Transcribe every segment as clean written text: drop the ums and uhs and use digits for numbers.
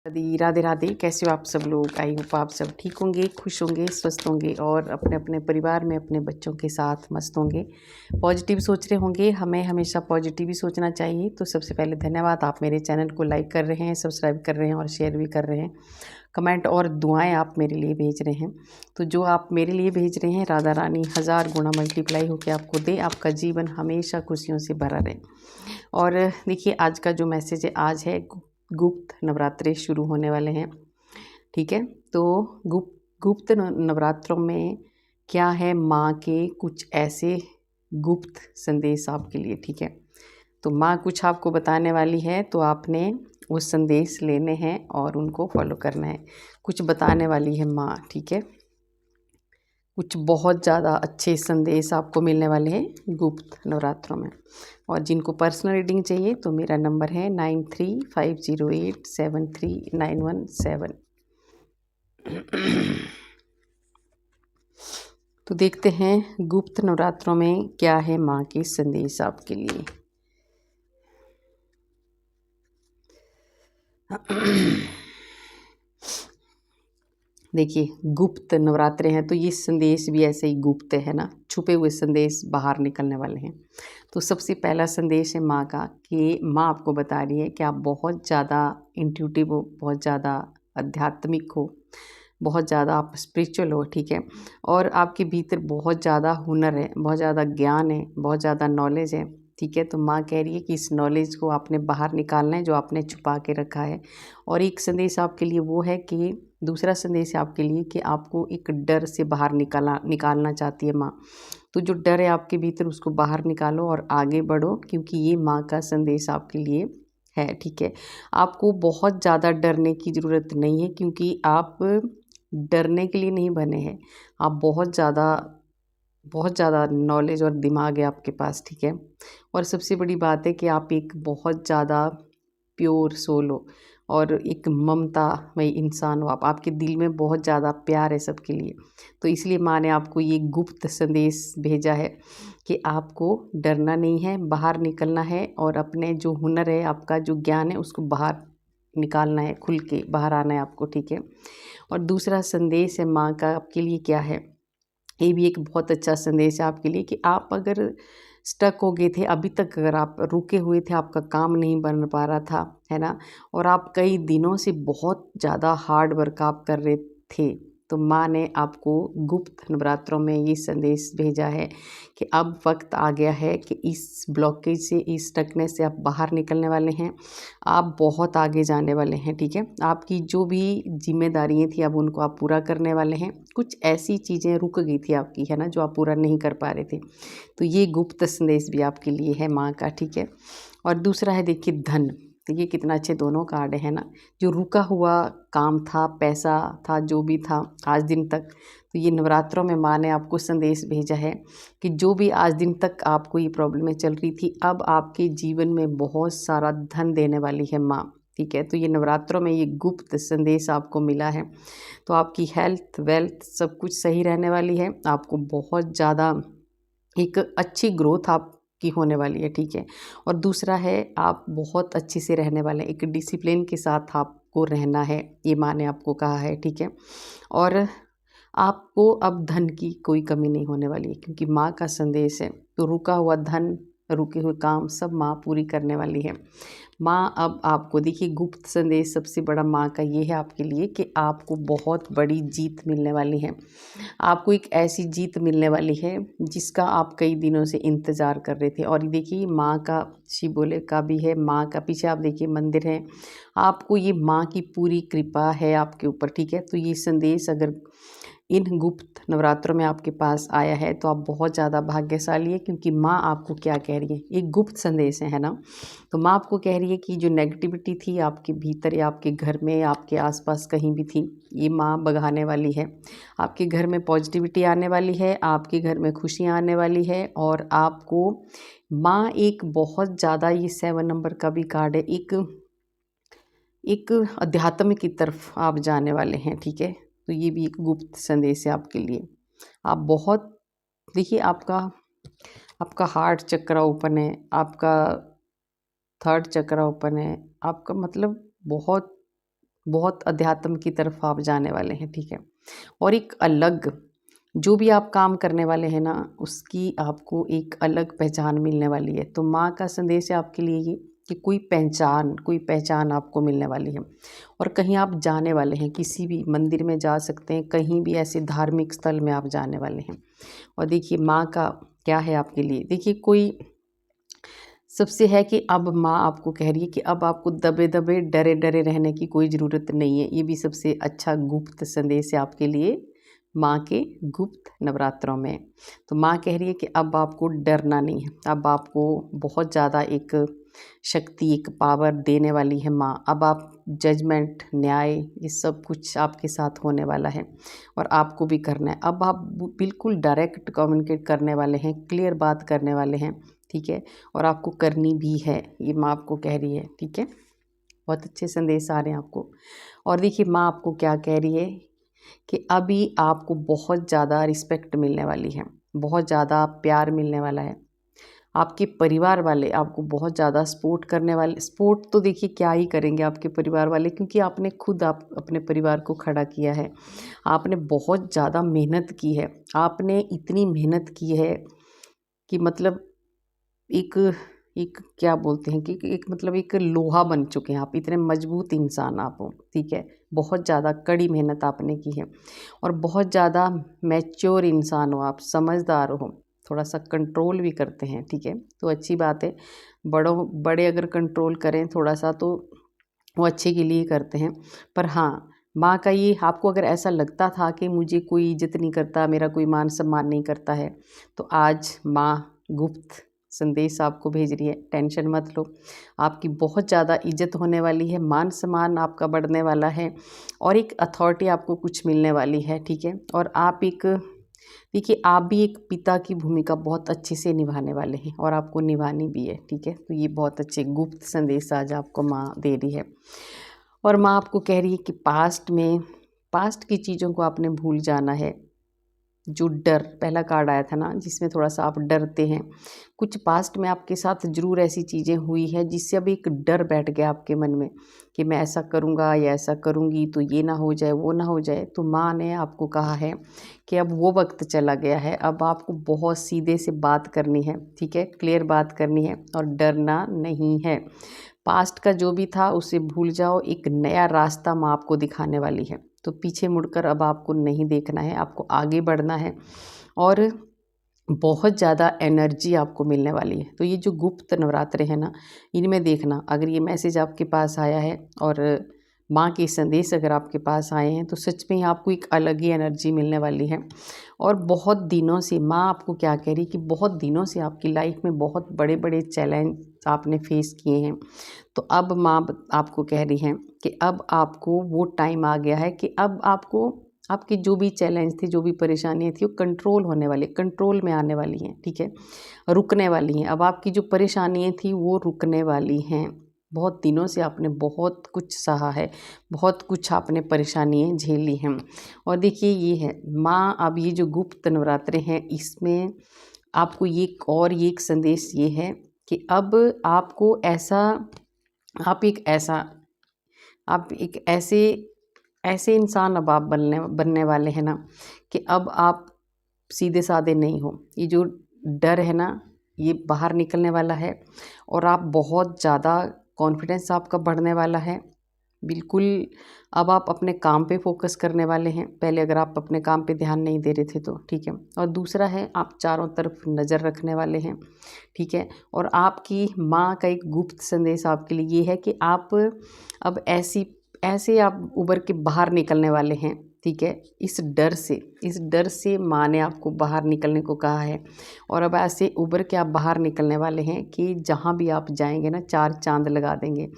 राधे राधे। कैसे हो आप सब लोग? आई होप आप सब ठीक होंगे, खुश होंगे, स्वस्थ होंगे और अपने अपने परिवार में अपने बच्चों के साथ मस्त होंगे, पॉजिटिव सोच रहे होंगे। हमें हमेशा पॉजिटिव ही सोचना चाहिए। तो सबसे पहले धन्यवाद, आप मेरे चैनल को लाइक कर रहे हैं, सब्सक्राइब कर रहे हैं और शेयर भी कर रहे हैं। कमेंट और दुआएं आप मेरे लिए भेज रहे हैं। तो जो आप मेरे लिए भेज रहे हैं, राधा रानी 1000 गुना मल्टीप्लाई होकर आपको दे। आपका जीवन हमेशा खुशियों से भरा रहे। और देखिए, आज का जो मैसेज है, आज है गुप्त नवरात्रे शुरू होने वाले हैं। ठीक है, तो गुप्त नवरात्रों में क्या है, माँ के कुछ ऐसे गुप्त संदेश आपके लिए। ठीक है, तो माँ कुछ आपको बताने वाली है, तो आपने वो संदेश लेने हैं और उनको फॉलो करना है। कुछ बताने वाली है माँ। ठीक है, कुछ बहुत ज़्यादा अच्छे संदेश आपको मिलने वाले हैं गुप्त नवरात्रों में। और जिनको पर्सनल रीडिंग चाहिए तो मेरा नंबर है 9350873917। तो देखते हैं गुप्त नवरात्रों में क्या है माँ के संदेश आपके लिए। देखिए, गुप्त नवरात्रे हैं तो ये संदेश भी ऐसे ही गुप्त है ना, छुपे हुए संदेश बाहर निकलने वाले हैं। तो सबसे पहला संदेश है माँ का, कि माँ आपको बता रही है कि आप बहुत ज़्यादा इंट्यूटिव हो, बहुत ज़्यादा आध्यात्मिक हो, बहुत ज़्यादा आप स्पिरिचुअल हो। ठीक है, और आपके भीतर बहुत ज़्यादा हुनर है, बहुत ज़्यादा ज्ञान है, बहुत ज़्यादा नॉलेज है। ठीक है, तो माँ कह रही है कि इस नॉलेज को आपने बाहर निकालना है जो आपने छुपा के रखा है। और एक संदेश आपके लिए वो है कि दूसरा संदेश है आपके लिए कि आपको एक डर से बाहर निकालना चाहती है माँ। तो जो डर है आपके भीतर, उसको बाहर निकालो और आगे बढ़ो, क्योंकि ये माँ का संदेश आपके लिए है। ठीक है, आपको बहुत ज़्यादा डरने की ज़रूरत नहीं है, क्योंकि आप डरने के लिए नहीं बने हैं। आप बहुत ज़्यादा नॉलेज और दिमाग है आपके पास। ठीक है, और सबसे बड़ी बात है कि आप एक बहुत ज़्यादा प्योर सोल हो और एक ममतामयी इंसान हो। आपके दिल में बहुत ज़्यादा प्यार है सबके लिए। तो इसलिए माँ ने आपको ये गुप्त संदेश भेजा है कि आपको डरना नहीं है, बाहर निकलना है और अपने जो हुनर है, आपका जो ज्ञान है, उसको बाहर निकालना है, खुल के बाहर आना है आपको। ठीक है, और दूसरा संदेश है माँ का आपके लिए क्या है, ये भी एक बहुत अच्छा संदेश है आपके लिए कि आप अगर स्टक हो गए थे अभी तक, अगर आप रुके हुए थे, आपका काम नहीं बन पा रहा था, है ना, और आप कई दिनों से बहुत ज़्यादा हार्ड वर्क आप कर रहे थे, तो माँ ने आपको गुप्त नवरात्रों में ये संदेश भेजा है कि अब वक्त आ गया है कि इस ब्लॉकेज से, इस स्टकनेस से आप बाहर निकलने वाले हैं। आप बहुत आगे जाने वाले हैं। ठीक है, आपकी जो भी जिम्मेदारियाँ थी अब उनको आप पूरा करने वाले हैं। कुछ ऐसी चीज़ें रुक गई थी आपकी, है ना, जो आप पूरा नहीं कर पा रहे थे। तो ये गुप्त संदेश भी आपके लिए है माँ का। ठीक है, और दूसरा है देखिए धन। तो ये कितना अच्छे दोनों कार्ड है ना, जो रुका हुआ काम था, पैसा था, जो भी था आज दिन तक, तो ये नवरात्रों में माँ ने आपको संदेश भेजा है कि जो भी आज दिन तक आपको ये प्रॉब्लमें चल रही थी, अब आपके जीवन में बहुत सारा धन देने वाली है माँ। ठीक है, तो ये नवरात्रों में ये गुप्त संदेश आपको मिला है। तो आपकी हेल्थ, वेल्थ सब कुछ सही रहने वाली है। आपको बहुत ज़्यादा एक अच्छी ग्रोथ आपकी होने वाली है। ठीक है, और दूसरा है आप बहुत अच्छे से रहने वाले हैं, एक डिसिप्लिन के साथ आपको रहना है, ये माँ ने आपको कहा है। ठीक है, और आपको अब धन की कोई कमी नहीं होने वाली है, क्योंकि माँ का संदेश है। तो रुका हुआ धन, रुके हुए काम सब माँ पूरी करने वाली है। माँ अब आपको देखिए, गुप्त संदेश सबसे बड़ा माँ का ये है आपके लिए कि आपको बहुत बड़ी जीत मिलने वाली है। आपको एक ऐसी जीत मिलने वाली है जिसका आप कई दिनों से इंतज़ार कर रहे थे। और ये देखिए, माँ का शिवोले का भी है, माँ का पीछे आप देखिए मंदिर है, आपको ये माँ की पूरी कृपा है आपके ऊपर। ठीक है, तो ये संदेश अगर इन गुप्त नवरात्रों में आपके पास आया है तो आप बहुत ज़्यादा भाग्यशाली है, क्योंकि माँ आपको क्या कह रही है, एक गुप्त संदेश है ना। तो माँ आपको कह रही है कि जो नेगेटिविटी थी आपके भीतर या आपके घर में या आपके आसपास कहीं भी थी, ये माँ भगाने वाली है। आपके घर में पॉजिटिविटी आने वाली है, आपके घर में खुशियाँ आने वाली है, और आपको माँ एक बहुत ज़्यादा, ये 7 नंबर का भी कार्ड है, एक अध्यात्म की तरफ आप जाने वाले हैं। ठीक है, तो ये भी एक गुप्त संदेश है आपके लिए। आप बहुत देखिए, आपका हार्ट चक्र ओपन है, आपका थर्ड चक्र ओपन है, आपका मतलब बहुत बहुत अध्यात्म की तरफ आप जाने वाले हैं, ठीक है। और एक अलग, जो भी आप काम करने वाले हैं ना, उसकी आपको एक अलग पहचान मिलने वाली है। तो माँ का संदेश है आपके लिए ये कि कोई पहचान आपको मिलने वाली है। और कहीं आप जाने वाले हैं, किसी भी मंदिर में जा सकते हैं, कहीं भी ऐसे धार्मिक स्थल में आप जाने वाले हैं। और देखिए माँ का क्या है आपके लिए, देखिए कोई सबसे है कि अब माँ आपको कह रही है कि अब आपको दबे दबे डरे डरे रहने की कोई ज़रूरत नहीं है। ये भी सबसे अच्छा गुप्त संदेश है आपके लिए माँ के गुप्त नवरात्रों में। तो माँ कह रही है कि अब आपको डरना नहीं है, अब आपको बहुत ज़्यादा एक शक्ति, एक पावर देने वाली है माँ। अब आप जजमेंट, न्याय, ये सब कुछ आपके साथ होने वाला है और आपको भी करना है। अब आप बिल्कुल डायरेक्ट कम्युनिकेट करने वाले हैं, क्लियर बात करने वाले हैं, ठीक है। और आपको करनी भी है, ये माँ आपको कह रही है, ठीक है। बहुत अच्छे संदेश आ रहे हैं आपको। और देखिए माँ आपको क्या कह रही है कि अभी आपको बहुत ज़्यादा रिस्पेक्ट मिलने वाली है, बहुत ज़्यादा प्यार मिलने वाला है। आपके परिवार वाले आपको बहुत ज़्यादा सपोर्ट करने वाले, सपोर्ट तो देखिए क्या ही करेंगे आपके परिवार वाले, क्योंकि आपने खुद आप अपने परिवार को खड़ा किया है। आपने बहुत ज़्यादा मेहनत की है, आपने इतनी मेहनत की है कि मतलब एक एक क्या बोलते हैं कि एक मतलब एक लोहा बन चुके हैं आप, इतने मजबूत इंसान आप हो, ठीक है। बहुत ज़्यादा कड़ी मेहनत आपने की है और बहुत ज़्यादा मैच्योर इंसान हो आप, समझदार हो, थोड़ा सा कंट्रोल भी करते हैं, ठीक है। तो अच्छी बात है, बड़े अगर कंट्रोल करें थोड़ा सा तो वो अच्छे के लिए करते हैं। पर हाँ, माँ का ये, आपको अगर ऐसा लगता था कि मुझे कोई इज़्ज़त नहीं करता, मेरा कोई मान सम्मान नहीं करता है, तो आज माँ गुप्त संदेश आपको भेज रही है, टेंशन मत लो। आपकी बहुत ज़्यादा इज़्ज़त होने वाली है, मान सम्मान आपका बढ़ने वाला है और एक अथॉरिटी आपको कुछ मिलने वाली है, ठीक है। और आप एक, देखिए आप भी एक पिता की भूमिका बहुत अच्छे से निभाने वाले हैं और आपको निभानी भी है, ठीक है। तो ये बहुत अच्छे गुप्त संदेश आज आपको माँ दे रही है। और माँ आपको कह रही है कि पास्ट की चीज़ों को आपने भूल जाना है। जो डर, पहला कार्ड आया था ना जिसमें थोड़ा सा आप डरते हैं, कुछ पास्ट में आपके साथ ज़रूर ऐसी चीज़ें हुई है जिससे अब एक डर बैठ गया आपके मन में कि मैं ऐसा करूँगा या ऐसा करूँगी तो ये ना हो जाए, वो ना हो जाए। तो माँ ने आपको कहा है कि अब वो वक्त चला गया है, अब आपको बहुत सीधे से बात करनी है, ठीक है, क्लियर बात करनी है और डरना नहीं है। पास्ट का जो भी था उसे भूल जाओ, एक नया रास्ता माँ आपको दिखाने वाली है। तो पीछे मुड़कर अब आपको नहीं देखना है, आपको आगे बढ़ना है और बहुत ज़्यादा एनर्जी आपको मिलने वाली है। तो ये जो गुप्त नवरात्रे हैं ना, इनमें देखना, अगर ये मैसेज आपके पास आया है और माँ के संदेश अगर आपके पास आए हैं तो सच में ही आपको एक अलग ही एनर्जी मिलने वाली है। और बहुत दिनों से माँ आपको क्या कह रही कि बहुत दिनों से आपकी लाइफ में बहुत बड़े बड़े चैलेंज आपने फेस किए हैं। तो अब माँ आपको कह रही हैं कि अब आपको वो टाइम आ गया है कि अब आपको आपकी जो भी चैलेंज थी, जो भी परेशानियाँ थी, वो कंट्रोल होने वाली, कंट्रोल में आने वाली हैं, ठीक है, रुकने वाली हैं। अब आपकी जो परेशानियाँ थी वो रुकने वाली हैं। बहुत दिनों से आपने बहुत कुछ सहा है, बहुत कुछ आपने परेशानियाँ झेली हैं। और देखिए ये है माँ, अब ये जो गुप्त नवरात्रे हैं इसमें आपको ये एक संदेश ये है कि अब आपको ऐसा, आप एक ऐसा आप एक ऐसे ऐसे इंसान अब आप बनने वाले हैं ना कि अब आप सीधे साधे नहीं हो। ये जो डर है ना, ये बाहर निकलने वाला है और आप बहुत ज़्यादा कॉन्फिडेंस आपका बढ़ने वाला है। बिल्कुल, अब आप अपने काम पे फोकस करने वाले हैं, पहले अगर आप अपने काम पे ध्यान नहीं दे रहे थे तो, ठीक है। और दूसरा है आप चारों तरफ नज़र रखने वाले हैं, ठीक है। और आपकी माँ का एक गुप्त संदेश आपके लिए ये है कि आप अब ऐसे आप उभर के बाहर निकलने वाले हैं, ठीक है। इस डर से माँ ने आपको बाहर निकलने को कहा है और अब ऐसे उभर के आप बाहर निकलने वाले हैं कि जहाँ भी आप जाएंगे ना, चार चांद लगा देंगे।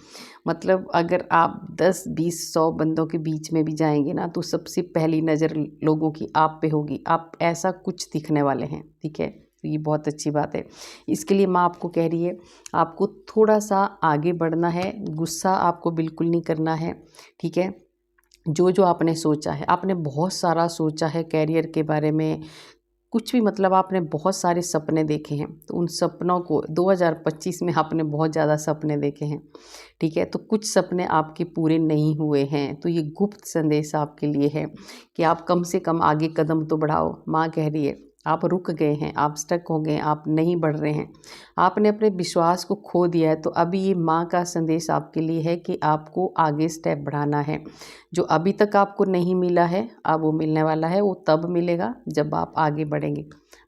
मतलब अगर आप 10, 20, 100 बंदों के बीच में भी जाएंगे ना तो सबसे पहली नज़र लोगों की आप पे होगी, आप ऐसा कुछ दिखने वाले हैं, ठीक है। तो ये बहुत अच्छी बात है। इसके लिए माँ आपको कह रही है आपको थोड़ा सा आगे बढ़ना है, गुस्सा आपको बिल्कुल नहीं करना है, ठीक है। जो जो आपने सोचा है, आपने बहुत सारा सोचा है कैरियर के बारे में, कुछ भी मतलब आपने बहुत सारे सपने देखे हैं, तो उन सपनों को 2025 में आपने बहुत ज़्यादा सपने देखे हैं, ठीक है। तो कुछ सपने आपके पूरे नहीं हुए हैं, तो ये गुप्त संदेश आपके लिए है कि आप कम से कम आगे कदम तो बढ़ाओ। माँ कह रही है आप रुक गए हैं, आप स्टक हो गए हैं, आप नहीं बढ़ रहे हैं, आपने अपने विश्वास को खो दिया है। तो अभी ये माँ का संदेश आपके लिए है कि आपको आगे स्टेप बढ़ाना है। जो अभी तक आपको नहीं मिला है, अब वो मिलने वाला है। वो तब मिलेगा जब आप आगे बढ़ेंगे।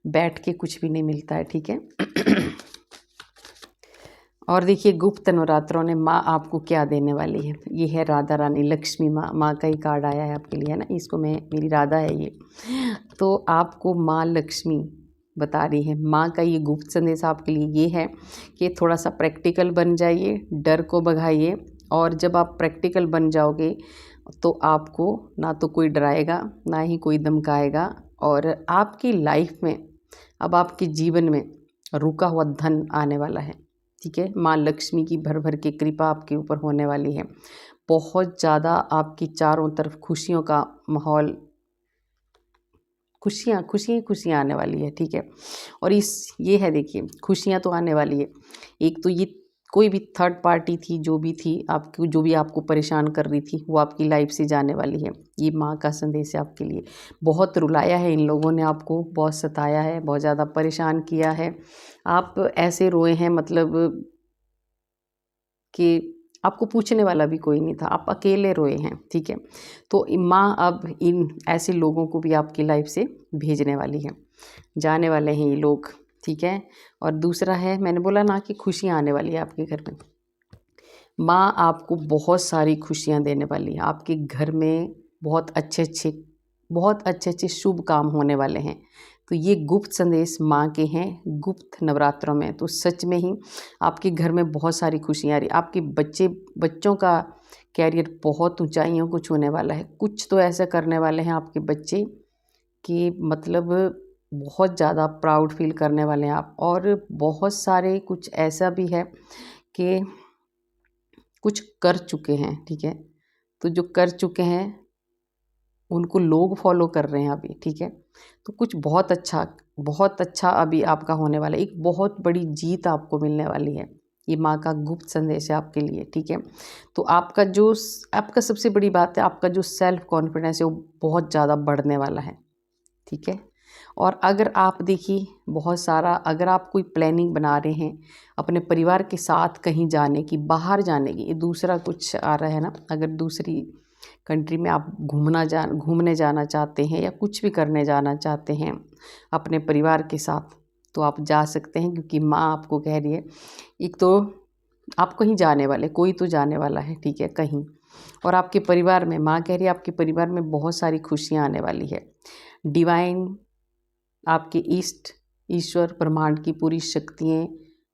बैठ के कुछ भी नहीं मिलता है, ठीक है। और देखिए गुप्त नवरात्रों ने माँ आपको क्या देने वाली है। ये है राधा रानी लक्ष्मी माँ, माँ का ही कार्ड आया है आपके लिए, है ना। इसको मैं, मेरी राधा है ये। तो आपको माँ लक्ष्मी बता रही है, माँ का ये गुप्त संदेश आपके लिए ये है कि थोड़ा सा प्रैक्टिकल बन जाइए, डर को भगाइए। और जब आप प्रैक्टिकल बन जाओगे तो आपको ना तो कोई डराएगा, ना ही कोई धमकाएगा। और आपकी लाइफ में, अब आपके जीवन में रुका हुआ धन आने वाला है, ठीक है। माँ लक्ष्मी की भर भर के कृपा आपके ऊपर होने वाली है। बहुत ज़्यादा आपकी चारों तरफ खुशियों का माहौल, खुशियाँ खुशियाँ खुशियाँ आने वाली है, ठीक है। और ये है देखिए, खुशियाँ तो आने वाली है। एक तो ये कोई भी थर्ड पार्टी थी, जो भी थी आपकी, जो भी आपको परेशान कर रही थी, वो आपकी लाइफ से जाने वाली है। ये माँ का संदेश है आपके लिए। बहुत रुलाया है इन लोगों ने आपको, बहुत सताया है, बहुत ज़्यादा परेशान किया है। आप ऐसे रोए हैं मतलब कि आपको पूछने वाला भी कोई नहीं था, आप अकेले रोए हैं, ठीक है। तो माँ अब इन ऐसे लोगों को भी आपकी लाइफ से भेजने वाली है, जाने वाले हैं ये लोग, ठीक है। और दूसरा है, मैंने बोला ना कि खुशियाँ आने वाली है आपके घर में। माँ आपको बहुत सारी खुशियाँ देने वाली है। आपके घर में बहुत अच्छे अच्छे शुभ काम होने वाले हैं। तो ये गुप्त संदेश माँ के हैं गुप्त नवरात्रों में। तो सच में ही आपके घर में बहुत सारी खुशियाँ आ रही। आपके बच्चों का कैरियर बहुत ऊंचाइयों को छूने वाला है। कुछ तो ऐसा करने वाले हैं आपके बच्चे कि मतलब बहुत ज़्यादा प्राउड फील करने वाले हैं आप। और बहुत सारे कुछ ऐसा भी है कि कुछ कर चुके हैं, ठीक है। तो जो कर चुके हैं उनको लोग फॉलो कर रहे हैं अभी, ठीक है। तो कुछ बहुत अच्छा अभी आपका होने वाला है। एक बहुत बड़ी जीत आपको मिलने वाली है। ये माँ का गुप्त संदेश है आपके लिए, ठीक है। तो आपका सबसे बड़ी बात है, आपका जो सेल्फ कॉन्फिडेंस है वो बहुत ज़्यादा बढ़ने वाला है, ठीक है। और अगर आप देखिए बहुत सारा, अगर आप कोई प्लानिंग बना रहे हैं अपने परिवार के साथ कहीं जाने की, बाहर जाने की, ये दूसरा कुछ आ रहा है ना। अगर दूसरी कंट्री में आप घूमने जाना चाहते हैं या कुछ भी करने जाना चाहते हैं अपने परिवार के साथ, तो आप जा सकते हैं। क्योंकि माँ आपको कह रही है, एक तो आप कहीं जाने वाले, कोई तो जाने वाला है, ठीक है, कहीं। और आपके परिवार में, माँ कह रही है आपके परिवार में बहुत सारी खुशियाँ आने वाली है। डिवाइन, आपके ईश्वर ब्रह्मांड की पूरी शक्तियाँ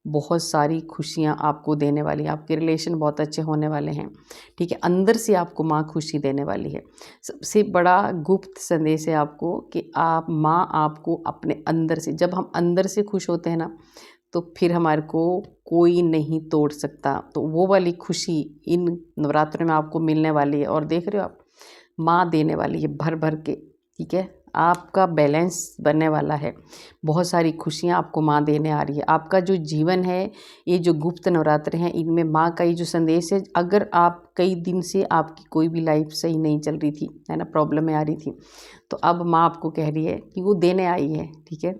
बहुत सारी खुशियाँ आपको देने वाली है। आपके रिलेशन बहुत अच्छे होने वाले हैं, ठीक है। अंदर से आपको माँ खुशी देने वाली है। सबसे बड़ा गुप्त संदेश है आपको कि माँ आपको अपने अंदर से, जब हम अंदर से खुश होते हैं ना, तो फिर हमारे को कोई नहीं तोड़ सकता। तो वो वाली खुशी इन नवरात्रों में आपको मिलने वाली है। और देख रहे हो आप, माँ देने वाली है भर भर के, ठीक है। आपका बैलेंस बनने वाला है। बहुत सारी खुशियाँ आपको माँ देने आ रही है। आपका जो जीवन है, ये जो गुप्त नवरात्र हैं, इनमें माँ का ये जो संदेश है, अगर आप कई दिन से आपकी कोई भी लाइफ सही नहीं चल रही थी, है ना, प्रॉब्लम में आ रही थी, तो अब माँ आपको कह रही है कि वो देने आई है, ठीक है।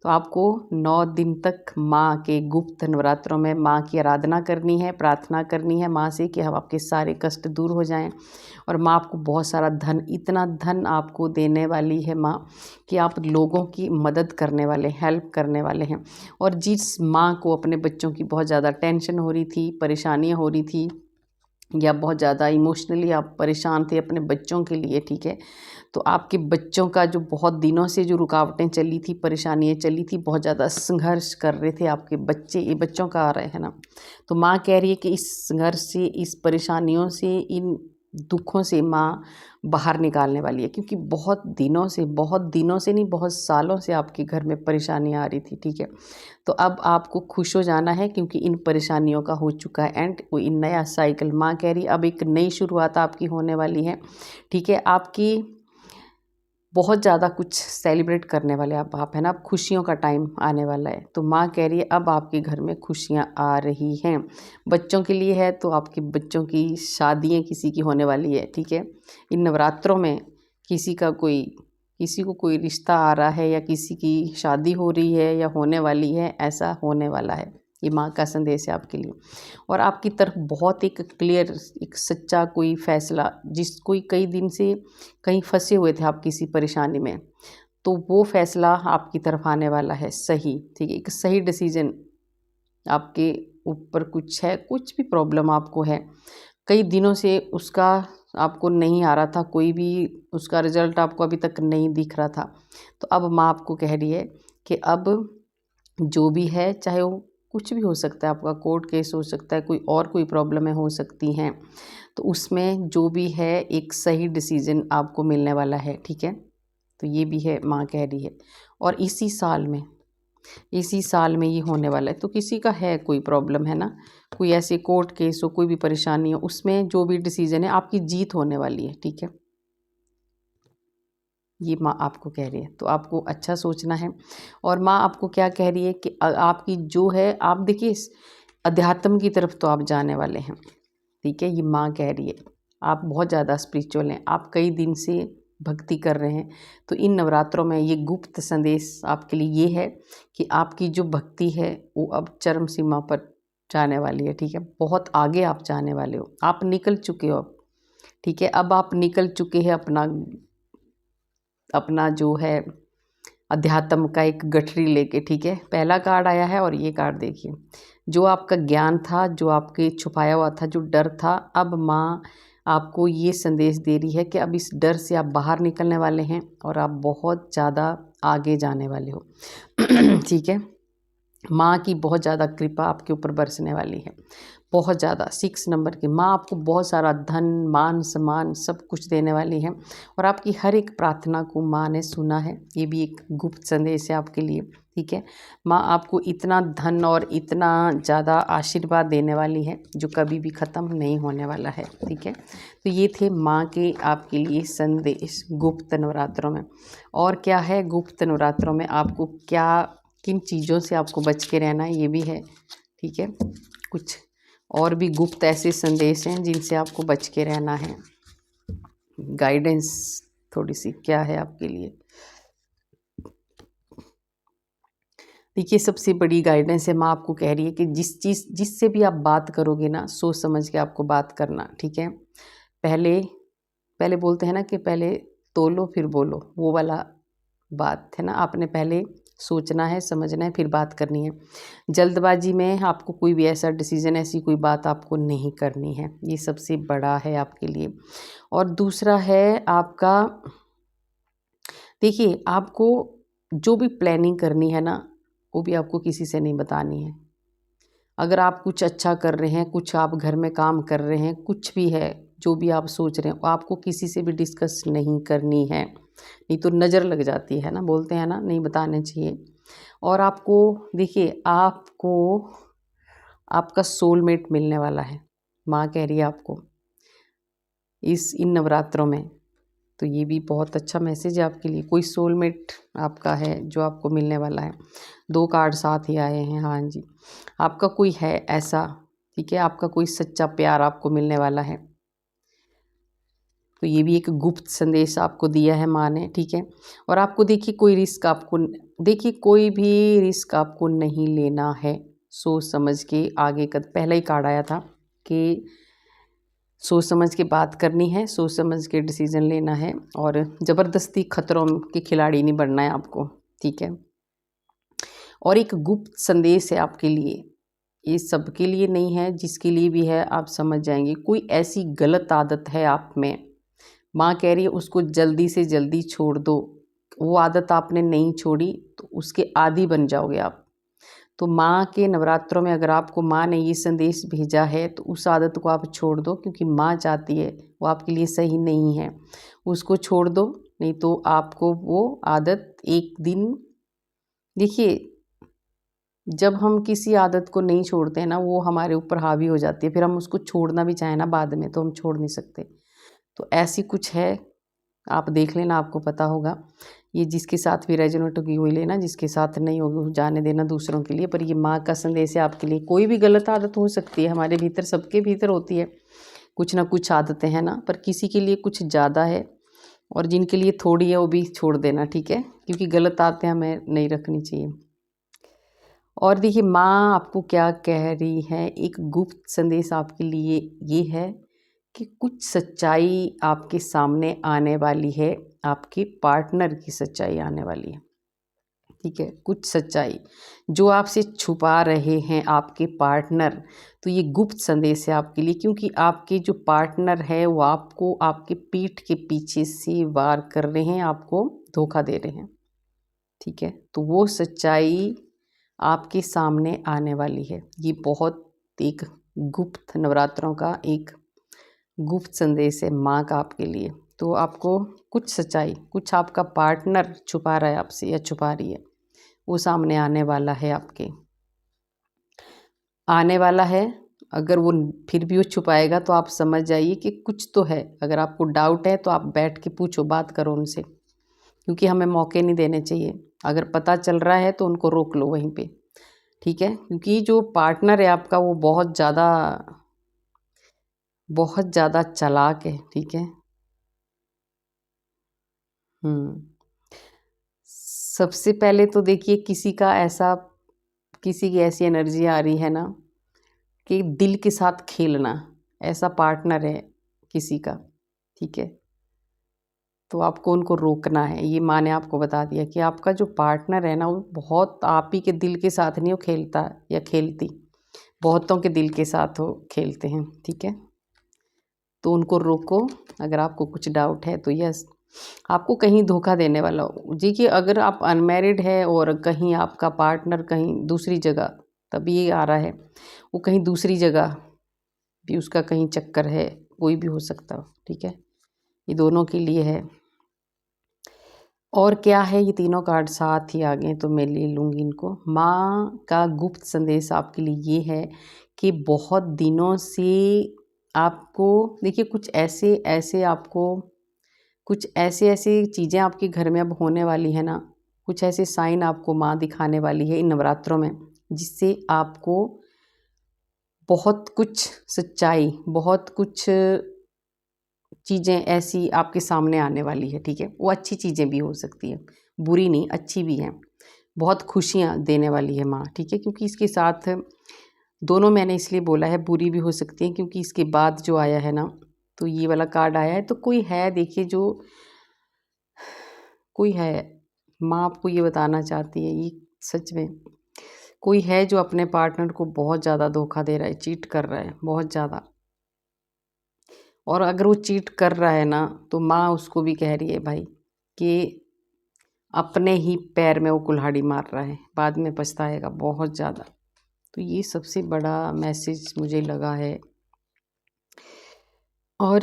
तो आपको 9 दिन तक माँ के गुप्त नवरात्रों में माँ की आराधना करनी है, प्रार्थना करनी है माँ से कि हम आपके सारे कष्ट दूर हो जाएं। और माँ आपको बहुत सारा धन, इतना धन आपको देने वाली है माँ कि आप लोगों की मदद करने वाले, हेल्प करने वाले हैं। और जिस माँ को अपने बच्चों की बहुत ज़्यादा टेंशन हो रही थी, परेशानियाँ हो रही थी, या बहुत ज़्यादा इमोशनली आप परेशान थे अपने बच्चों के लिए, ठीक है। तो आपके बच्चों का जो बहुत दिनों से जो रुकावटें चली थी, परेशानियाँ चली थी, बहुत ज़्यादा संघर्ष कर रहे थे आपके बच्चे, ये बच्चों का आ रहे हैं ना। तो माँ कह रही है कि इस संघर्ष से, इस परेशानियों से, इन दुखों से माँ बाहर निकालने वाली है। क्योंकि बहुत दिनों से नहीं, बहुत सालों से आपके घर में परेशानियाँ आ रही थी, ठीक है। तो अब आपको खुश हो जाना है क्योंकि इन परेशानियों का हो चुका है एंड वो इन नया साइकिल, माँ कह रही अब एक नई शुरुआत आपकी होने वाली है, ठीक है। आपकी बहुत ज़्यादा कुछ सेलिब्रेट करने वाले आप है ना। अब खुशियों का टाइम आने वाला है, तो माँ कह रही है अब आपके घर में खुशियाँ आ रही हैं। बच्चों के लिए है तो आपके बच्चों की शादियाँ किसी की होने वाली है, ठीक है। इन नवरात्रों में किसी को कोई रिश्ता आ रहा है, या किसी की शादी हो रही है या होने वाली है, ऐसा होने वाला है। ये माँ का संदेश है आपके लिए। और आपकी तरफ बहुत एक क्लियर, एक सच्चा कोई फैसला, कोई कई दिन से कहीं फंसे हुए थे आप किसी परेशानी में, तो वो फैसला आपकी तरफ आने वाला है सही, ठीक है। एक सही डिसीजन आपके ऊपर कुछ है, कुछ भी प्रॉब्लम आपको है, कई दिनों से उसका आपको नहीं आ रहा था, कोई भी उसका रिजल्ट आपको अभी तक नहीं दिख रहा था, तो अब माँ आपको कह रही है कि अब जो भी है, चाहे वो कुछ भी हो सकता है, आपका कोर्ट केस हो सकता है, कोई प्रॉब्लमें हो सकती हैं, तो उसमें जो भी है एक सही डिसीजन आपको मिलने वाला है, ठीक है। तो ये भी है, माँ कह रही है। और इसी साल में ये होने वाला है। तो किसी का है कोई प्रॉब्लम, है ना, कोई ऐसे कोर्ट केस हो, कोई भी परेशानी हो, उसमें जो भी डिसीजन है आपकी जीत होने वाली है, ठीक है। ये माँ आपको कह रही है, तो आपको अच्छा सोचना है। और माँ आपको क्या कह रही है कि आपकी जो है, आप देखिए इस अध्यात्म की तरफ तो आप जाने वाले हैं, ठीक है। ये माँ कह रही है आप बहुत ज़्यादा स्पिरिचुअल हैं, आप कई दिन से भक्ति कर रहे हैं, तो इन नवरात्रों में ये गुप्त संदेश आपके लिए ये है कि आपकी जो भक्ति है वो अब चरम सीमा पर जाने वाली है, ठीक है। बहुत आगे आप जाने वाले हो, आप निकल चुके हो अब, ठीक है। अब आप निकल चुके हैं अपना जो है अध्यात्म का एक गठरी लेके, ठीक है। पहला कार्ड आया है और ये कार्ड देखिए, जो आपका ज्ञान था, जो आपके छुपाया हुआ था, जो डर था, अब माँ आपको ये संदेश दे रही है कि अब इस डर से आप बाहर निकलने वाले हैं और आप बहुत ज़्यादा आगे जाने वाले हो ठीक है। माँ की बहुत ज़्यादा कृपा आपके ऊपर बरसने वाली है, बहुत ज़्यादा। 6 नंबर की माँ आपको बहुत सारा धन, मान सम्मान सब कुछ देने वाली है, और आपकी हर एक प्रार्थना को माँ ने सुना है। ये भी एक गुप्त संदेश है आपके लिए, ठीक है। माँ आपको इतना धन और इतना ज़्यादा आशीर्वाद देने वाली है जो कभी भी ख़त्म नहीं होने वाला है, ठीक है। तो ये थे माँ के आपके लिए संदेश गुप्त नवरात्रों में। और क्या है गुप्त नवरात्रों में, आपको क्या किन चीज़ों से आपको बच के रहना है, ये भी है, ठीक है। कुछ और भी गुप्त ऐसे संदेश हैं जिनसे आपको बच के रहना है। गाइडेंस थोड़ी सी क्या है आपके लिए, देखिए सबसे बड़ी गाइडेंस है, माँ आपको कह रही है कि जिससे भी आप बात करोगे ना, सोच समझ के आपको बात करना, ठीक है। पहले पहले बोलते हैं ना कि पहले तोलो फिर बोलो, वो वाला बात है ना। आपने पहले सोचना है, समझना है, फिर बात करनी है। जल्दबाजी में आपको कोई भी ऐसा डिसीजन, ऐसी कोई बात आपको नहीं करनी है, ये सबसे बड़ा है आपके लिए। और दूसरा है आपका, देखिए आपको जो भी प्लानिंग करनी है ना, वो भी आपको किसी से नहीं बतानी है। अगर आप कुछ अच्छा कर रहे हैं, कुछ आप घर में काम कर रहे हैं, कुछ भी है, जो भी आप सोच रहे हैं, वो आपको किसी से भी डिस्कस नहीं करनी है, नहीं तो नज़र लग जाती है ना, बोलते हैं ना, नहीं बताने चाहिए। और आपको देखिए, आपको आपका सोलमेट मिलने वाला है, माँ कह रही है आपको इन नवरात्रों में। तो ये भी बहुत अच्छा मैसेज है आपके लिए, कोई सोलमेट आपका है जो आपको मिलने वाला है। 2 कार्ड साथ ही आए हैं, हाँ जी, आपका कोई है ऐसा, ठीक है, आपका कोई सच्चा प्यार आपको मिलने वाला है। तो ये भी एक गुप्त संदेश आपको दिया है माँ ने, ठीक है। और आपको देखिए कोई भी रिस्क आपको नहीं लेना है, सोच समझ के आगे पहला ही कार्ड आया था कि सोच समझ के बात करनी है, सोच समझ के डिसीजन लेना है, और ज़बरदस्ती खतरों के खिलाड़ी नहीं बनना है आपको, ठीक है। और एक गुप्त संदेश है आपके लिए, ये सबके लिए नहीं है, जिसके लिए भी है आप समझ जाएंगे। कोई ऐसी गलत आदत है आप में, माँ कह रही है उसको जल्दी से जल्दी छोड़ दो। वो आदत आपने नहीं छोड़ी तो उसके आदी बन जाओगे आप। तो माँ के नवरात्रों में अगर आपको माँ ने ये संदेश भेजा है तो उस आदत को आप छोड़ दो, क्योंकि माँ चाहती है वो आपके लिए सही नहीं है, उसको छोड़ दो, नहीं तो आपको वो आदत एक दिन, देखिए जब हम किसी आदत को नहीं छोड़ते हैं ना, वो हमारे ऊपर हावी हो जाती है, फिर हम उसको छोड़ना भी चाहें ना बाद में तो हम छोड़ नहीं सकते। तो ऐसी कुछ है आप देख लेना, आपको पता होगा। ये जिसके साथ भी रेजोनेट होगी वही लेना, जिसके साथ नहीं होगी वो जाने देना दूसरों के लिए। पर ये माँ का संदेश है आपके लिए। कोई भी गलत आदत हो सकती है हमारे भीतर, सबके भीतर होती है कुछ ना कुछ आदतें, हैं ना, पर किसी के लिए कुछ ज़्यादा है और जिनके लिए थोड़ी है वो भी छोड़ देना, ठीक है, क्योंकि गलत आदतें हमें नहीं रखनी चाहिए। और देखिए माँ आपको क्या कह रही है, एक गुप्त संदेश आपके लिए ये है कि कुछ सच्चाई आपके सामने आने वाली है, आपके पार्टनर की सच्चाई आने वाली है, ठीक है, कुछ सच्चाई जो आपसे छुपा रहे हैं आपके पार्टनर। तो ये गुप्त संदेश है आपके लिए, क्योंकि आपके जो पार्टनर है वो आपको आपके पीठ के पीछे से वार कर रहे हैं, आपको धोखा दे रहे हैं, ठीक है। तो वो सच्चाई आपके सामने आने वाली है। ये बहुत एक गुप्त नवरात्रों का एक गुप्त संदेश है माँ का आपके लिए। तो आपको कुछ सच्चाई, कुछ आपका पार्टनर छुपा रहा है आपसे या छुपा रही है, वो सामने आने वाला है, आपके आने वाला है। अगर वो फिर भी वो छुपाएगा तो आप समझ जाइए कि कुछ तो है। अगर आपको डाउट है तो आप बैठ के पूछो, बात करो उनसे, क्योंकि हमें मौके नहीं देने चाहिए। अगर पता चल रहा है तो उनको रोक लो वहीं पे, ठीक है, क्योंकि जो पार्टनर है आपका वो बहुत ज़्यादा चालाक है, ठीक है। सबसे पहले तो देखिए किसी की ऐसी एनर्जी आ रही है ना कि दिल के साथ खेलना, ऐसा पार्टनर है किसी का, ठीक है। तो आपको उनको रोकना है। ये माँ ने आपको बता दिया कि आपका जो पार्टनर है ना वो बहुत आप ही के दिल के साथ नहीं वो खेलता या खेलती, बहुतों के दिल के साथ वो खेलते हैं, ठीक है। तो उनको रोको। अगर आपको कुछ डाउट है तो यस, आपको कहीं धोखा देने वाला हो जी, कि अगर आप अनमैरिड है और कहीं आपका पार्टनर कहीं दूसरी जगह, तभी ये आ रहा है, वो कहीं दूसरी जगह भी उसका कहीं चक्कर है, कोई भी हो सकता हो, ठीक है। ये दोनों के लिए है। और क्या है, ये तीनों कार्ड साथ ही आ गए तो मैं ले लूँगी इनको। माँ का गुप्त संदेश आपके लिए ये है कि बहुत दिनों से आपको देखिए कुछ ऐसे ऐसे चीज़ें आपके घर में अब होने वाली है ना, कुछ ऐसे साइन आपको माँ दिखाने वाली है इन नवरात्रों में, जिससे आपको बहुत कुछ सच्चाई, बहुत कुछ चीज़ें ऐसी आपके सामने आने वाली है, ठीक है। वो अच्छी चीज़ें भी हो सकती है, बुरी नहीं, अच्छी भी हैं। बहुत खुशियाँ देने वाली है माँ, ठीक है, क्योंकि इसके साथ दोनों मैंने इसलिए बोला है, बुरी भी हो सकती है क्योंकि इसके बाद जो आया है ना, तो ये वाला कार्ड आया है, तो कोई है देखिए जो कोई है, माँ आपको ये बताना चाहती है, ये सच में कोई है जो अपने पार्टनर को बहुत ज़्यादा धोखा दे रहा है, चीट कर रहा है बहुत ज़्यादा। और अगर वो चीट कर रहा है ना तो माँ उसको भी कह रही है भाई कि अपने ही पैर में वो कुल्हाड़ी मार रहा है, बाद में पछताएगा बहुत ज़्यादा। तो ये सबसे बड़ा मैसेज मुझे लगा है। और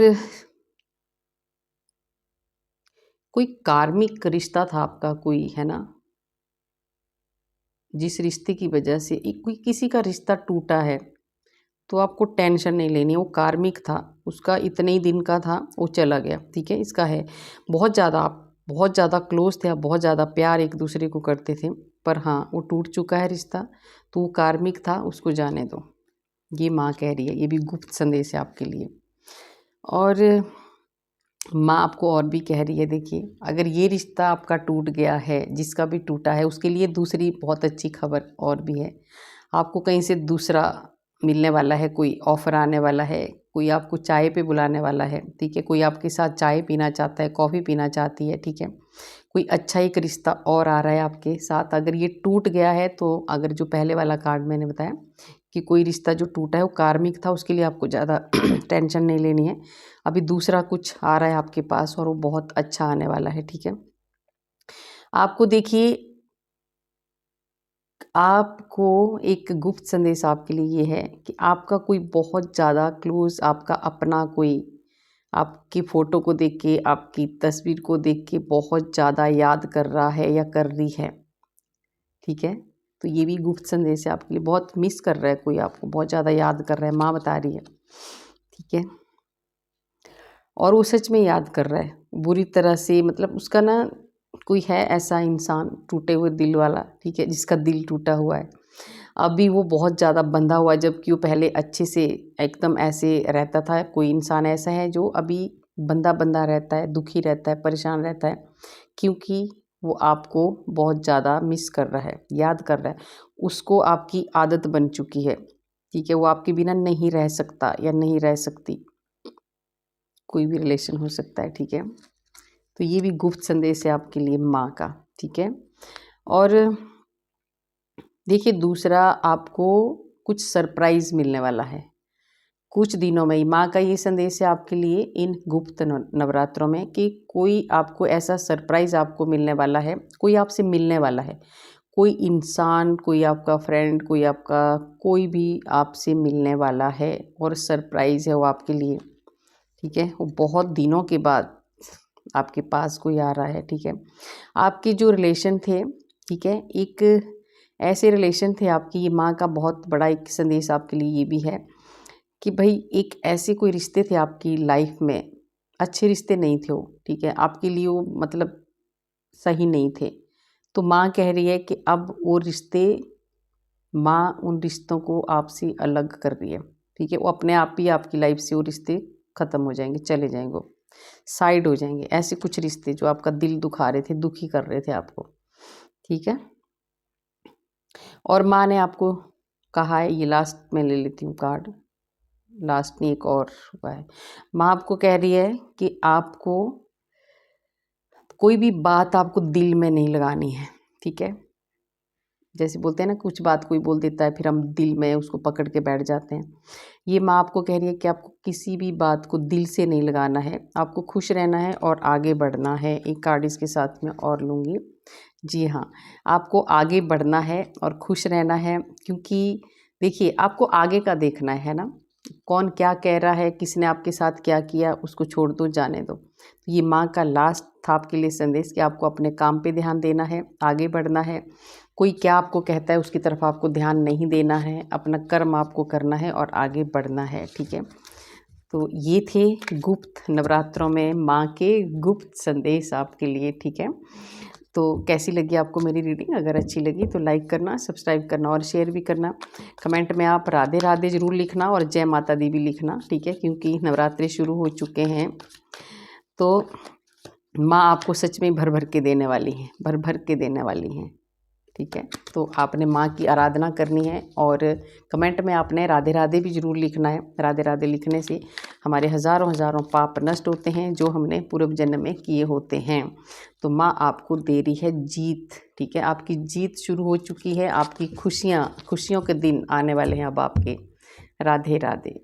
कोई कार्मिक रिश्ता था आपका, कोई है ना, जिस रिश्ते की वजह से कोई किसी का रिश्ता टूटा है, तो आपको टेंशन नहीं लेनी है। वो कार्मिक था, उसका इतने ही दिन का था, वो चला गया, ठीक है। इसका है बहुत ज़्यादा, आप बहुत ज़्यादा क्लोज थे, आप बहुत ज़्यादा प्यार एक दूसरे को करते थे, पर हाँ वो टूट चुका है रिश्ता, तो वो कार्मिक था, उसको जाने दो। ये माँ कह रही है, ये भी गुप्त संदेश है आपके लिए। और माँ आपको और भी कह रही है, देखिए अगर ये रिश्ता आपका टूट गया है, जिसका भी टूटा है, उसके लिए दूसरी बहुत अच्छी खबर और भी है। आपको कहीं से दूसरा मिलने वाला है, कोई ऑफ़र आने वाला है, कोई आपको चाय पे बुलाने वाला है, ठीक है, कोई आपके साथ चाय पीना चाहता है, कॉफ़ी पीना चाहती है, ठीक है। कोई अच्छा एक रिश्ता और आ रहा है आपके साथ। अगर ये टूट गया है तो अगर जो पहले वाला कार्ड मैंने बताया कि कोई रिश्ता जो टूटा है वो कार्मिक था, उसके लिए आपको ज़्यादा टेंशन नहीं लेनी है। अभी दूसरा कुछ आ रहा है आपके पास और वो बहुत अच्छा आने वाला है, ठीक है। आपको देखिए, आपको एक गुप्त संदेश आपके लिए ये है कि आपका कोई बहुत ज़्यादा क्लोज़, आपका अपना कोई आपकी फ़ोटो को देख के, आपकी तस्वीर को देख के बहुत ज़्यादा याद कर रहा है या कर रही है, ठीक है। तो ये भी गुप्त संदेश है आपके लिए। बहुत मिस कर रहा है कोई, आपको बहुत ज़्यादा याद कर रहा है, माँ बता रही है, ठीक है। और वो सच में याद कर रहा है, बुरी तरह से, मतलब उसका ना कोई है ऐसा इंसान टूटे हुए दिल वाला, ठीक है, जिसका दिल टूटा हुआ है, अभी वो बहुत ज़्यादा बंधा हुआ है, जबकि वो पहले अच्छे से एकदम ऐसे रहता था। कोई इंसान ऐसा है जो अभी बंधा बंधा रहता है, दुखी रहता है, परेशान रहता है, क्योंकि वो आपको बहुत ज़्यादा मिस कर रहा है, याद कर रहा है, उसको आपकी आदत बन चुकी है, ठीक है, वो आपके बिना नहीं रह सकता या नहीं रह सकती, कोई भी रिलेशन हो सकता है, ठीक है। तो ये भी गुप्त संदेश है आपके लिए माँ का, ठीक है। और देखिए दूसरा, आपको कुछ सरप्राइज़ मिलने वाला है कुछ दिनों में ही। माँ का ये संदेश है आपके लिए इन गुप्त नवरात्रों में कि कोई आपको ऐसा सरप्राइज़ आपको मिलने वाला है, कोई आपसे मिलने वाला है, कोई इंसान, कोई आपका फ्रेंड, कोई आपका कोई भी आपसे मिलने वाला है और सरप्राइज़ है वो आपके लिए, ठीक है। वो बहुत दिनों के बाद आपके पास कोई आ रहा है, ठीक है। आपके जो रिलेशन थे, ठीक है, एक ऐसे रिलेशन थे आपकी, ये माँ का बहुत बड़ा एक संदेश आपके लिए ये भी है कि भाई एक ऐसे कोई रिश्ते थे आपकी लाइफ में, अच्छे रिश्ते नहीं थे वो, ठीक है, आपके लिए वो मतलब सही नहीं थे। तो माँ कह रही है कि अब वो रिश्ते, माँ उन रिश्तों को आपसे अलग कर रही है, ठीक है। वो अपने आप ही आपकी लाइफ से वो रिश्ते ख़त्म हो जाएंगे, चले जाएंगे, साइड हो जाएंगे। ऐसे कुछ रिश्ते जो आपका दिल दुखा रहे थे, दुखी कर रहे थे आपको, ठीक है। और माँ ने आपको कहा है, ये लास्ट में ले लेती हूँ कार्ड, लास्ट में एक और हुआ है। माँ आपको कह रही है कि आपको कोई भी बात आपको दिल में नहीं लगानी है, ठीक है। जैसे बोलते हैं ना, कुछ बात कोई बोल देता है फिर हम दिल में उसको पकड़ के बैठ जाते हैं। ये माँ आपको कह रही है कि आपको किसी भी बात को दिल से नहीं लगाना है, आपको खुश रहना है और आगे बढ़ना है। एक कार्ड इसके साथ में और लूँगी। जी हाँ, आपको आगे बढ़ना है और खुश रहना है, क्योंकि देखिए आपको आगे का देखना है ना। कौन क्या कह रहा है, किसने आपके साथ क्या किया, उसको छोड़ दो, जाने दो। तो ये माँ का लास्ट था आपके लिए संदेश कि आपको अपने काम पे ध्यान देना है, आगे बढ़ना है। कोई क्या आपको कहता है उसकी तरफ आपको ध्यान नहीं देना है, अपना कर्म आपको करना है और आगे बढ़ना है, ठीक है। तो ये थे गुप्त नवरात्रों में माँ के गुप्त संदेश आपके लिए, ठीक है। तो कैसी लगी आपको मेरी रीडिंग? अगर अच्छी लगी तो लाइक करना, सब्सक्राइब करना और शेयर भी करना। कमेंट में आप राधे राधे ज़रूर लिखना और जय माता दी भी लिखना, ठीक है, क्योंकि नवरात्रि शुरू हो चुके हैं। तो माँ आपको सच में भर भर के देने वाली हैं, भर भर के देने वाली हैं, ठीक है। तो आपने माँ की आराधना करनी है और कमेंट में आपने राधे राधे भी ज़रूर लिखना है। राधे राधे लिखने से हमारे हज़ारों हज़ारों पाप नष्ट होते हैं जो हमने पूर्व जन्म में किए होते हैं। तो माँ आपको दे रही है जीत, ठीक है, आपकी जीत शुरू हो चुकी है। आपकी खुशियों के दिन आने वाले हैं अब आपके। राधे राधे।